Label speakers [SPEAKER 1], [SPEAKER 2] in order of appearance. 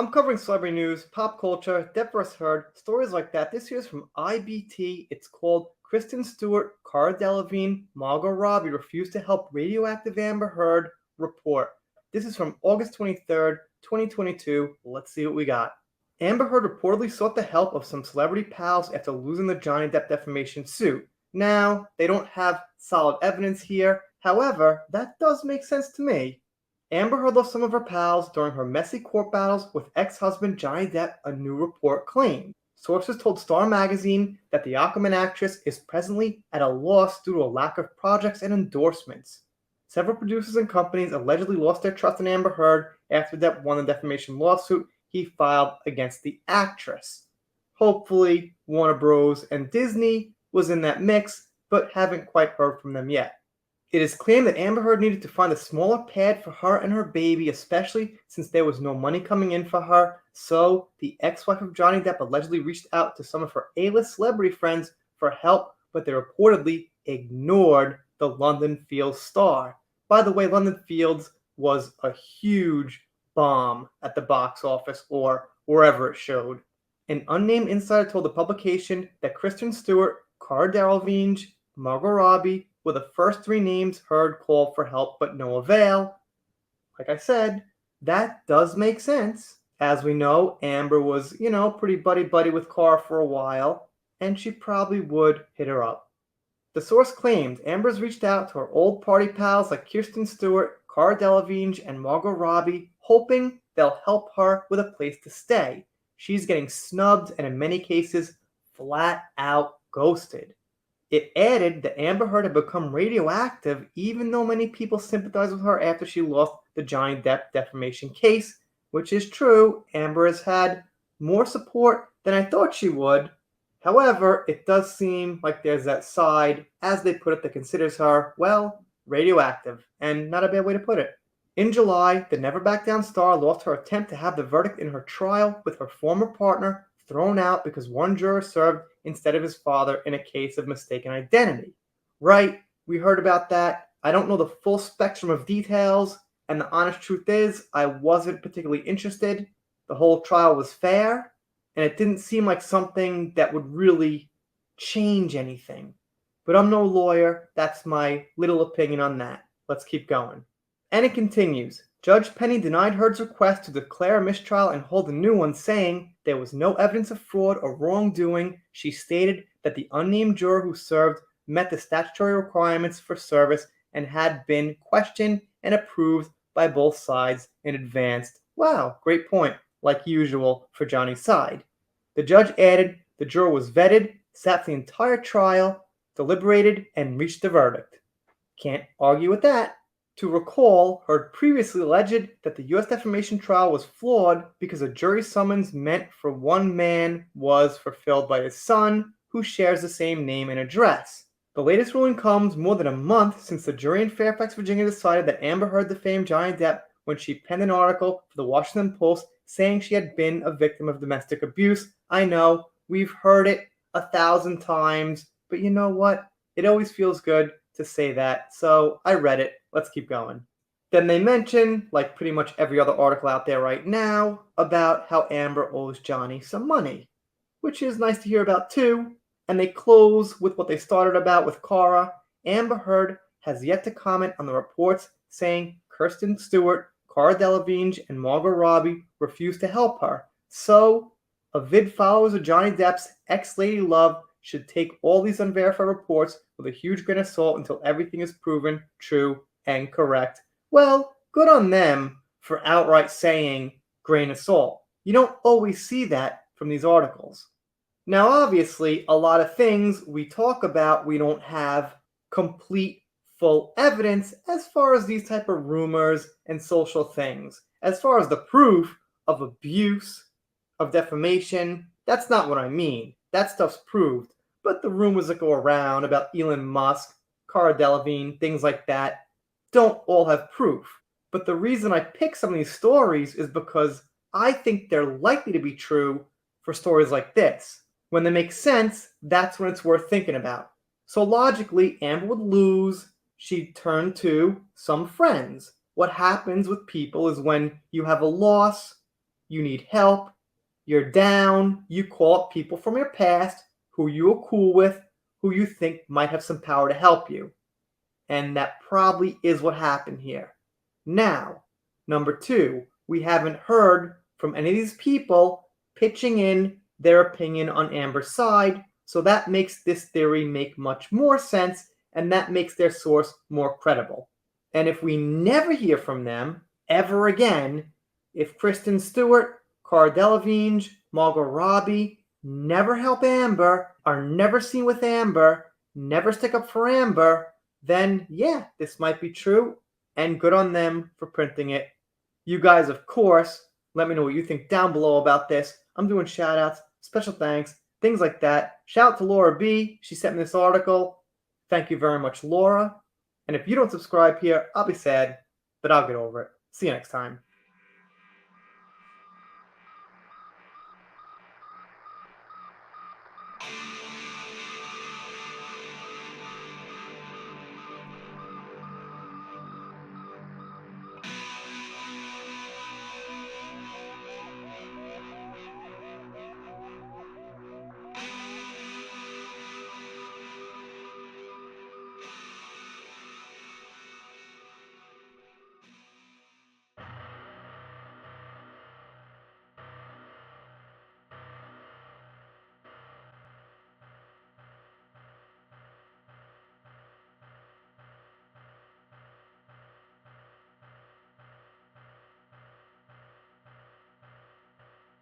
[SPEAKER 1] I'm covering celebrity news, pop culture, Depp vs. Heard, stories like that. This year's from IBT. It's called Kristen Stewart, Cara Delevingne, Margot Robbie refused to help radioactive Amber Heard report. This is from August 23rd, 2022. Let's see what we got. Amber Heard reportedly sought the help of some celebrity pals after losing the Johnny Depp defamation suit. Now, they don't have solid evidence here. However, that does make sense to me. Amber Heard lost some of her pals during her messy court battles with ex-husband Johnny Depp, a new report claimed. Sources told Star Magazine that the Aquaman actress is presently at a loss due to a lack of projects and endorsements. Several producers and companies allegedly lost their trust in Amber Heard after Depp won the defamation lawsuit he filed against the actress. Hopefully, Warner Bros. And Disney was in that mix, but haven't quite heard from them yet. It is claimed that Amber Heard needed to find a smaller pad for her and her baby, especially since there was no money coming in for her, so the ex-wife of Johnny Depp allegedly reached out to some of her A-list celebrity friends for help, but they reportedly ignored the London Fields star. By the way, London Fields was a huge bomb at the box office or wherever it showed. An unnamed insider told the publication that Kristen Stewart, Cara Delevingne, Margot Robbie were the first three names Heard called for help but no avail. Like I said, that does make sense. As we know, Amber was, pretty buddy-buddy with Cara for a while, and she probably would hit her up. The source claimed Amber's reached out to her old party pals like Kristen Stewart, Cara Delevingne, and Margot Robbie, hoping they'll help her with a place to stay. She's getting snubbed and in many cases, flat out ghosted. It added that Amber Heard had become radioactive even though many people sympathized with her after she lost the Johnny Depp defamation case, which is true. Amber has had more support than I thought she would. However, it does seem like there's that side, as they put it, that considers her, well, radioactive, and not a bad way to put it. In July, the Never Back Down star lost her attempt to have the verdict in her trial with her former partner thrown out because one juror served instead of his father in a case of mistaken identity. Right, we heard about that. I don't know the full spectrum of details, and the honest truth is, I wasn't particularly interested. The whole trial was fair, and it didn't seem like something that would really change anything. But I'm no lawyer. That's my little opinion on that. Let's keep going. And it continues. Judge Penny denied Heard's request to declare a mistrial and hold a new one, saying there was no evidence of fraud or wrongdoing. She stated that the unnamed juror who served met the statutory requirements for service and had been questioned and approved by both sides in advance. Wow, great point, like usual for Johnny's side. The judge added the juror was vetted, sat the entire trial, deliberated, and reached a verdict. Can't argue with that. To recall, Heard previously alleged that the U.S. defamation trial was flawed because a jury summons meant for one man was fulfilled by his son, who shares the same name and address. The latest ruling comes more than a month since the jury in Fairfax, Virginia decided that Amber Heard defamed Johnny Depp when she penned an article for the Washington Post saying she had been a victim of domestic abuse. I know, we've heard it 1,000 times, but you know what? It always feels good to say that, so I read it. Let's keep going. Then they mention, like pretty much every other article out there right now, about how Amber owes Johnny some money, which is nice to hear about too. And they close with what they started about with Cara. Amber Heard has yet to comment on the reports saying Kristen Stewart, Cara Delevingne, and Margot Robbie refused to help her. So, avid followers of Johnny Depp's ex-lady love should take all these unverified reports with a huge grain of salt until everything is proven true and correct. Well, good on them for outright saying grain of salt. You don't always see that from these articles. Now, obviously, a lot of things we talk about, we don't have complete, full evidence as far as these type of rumors and social things. As far as the proof of abuse, of defamation, that's not what I mean. That stuff's proved. But the rumors that go around about Elon Musk, Cara Delevingne, things like that, don't all have proof. But the reason I pick some of these stories is because I think they're likely to be true for stories like this. When they make sense, that's when it's worth thinking about. So logically, Amber would lose. She'd turn to some friends. What happens with people is when you have a loss, you need help, you're down, you call up people from your past who you are cool with, who you think might have some power to help you. And that probably is what happened here. Now, number two, we haven't heard from any of these people pitching in their opinion on Amber's side, so that makes this theory make much more sense, and that makes their source more credible. And if we never hear from them ever again, if Kristen Stewart, Cara Delevingne, Margot Robbie never help Amber, are never seen with Amber, never stick up for Amber, then yeah, this might be true, and good on them for printing it. You guys, of course, let me know what you think down below about this. I'm doing shout outs, special thanks, things like that. Shout out to Laura B. She sent me this article. Thank you very much, Laura. And if you don't subscribe here, I'll be sad, but I'll get over it. See you next time.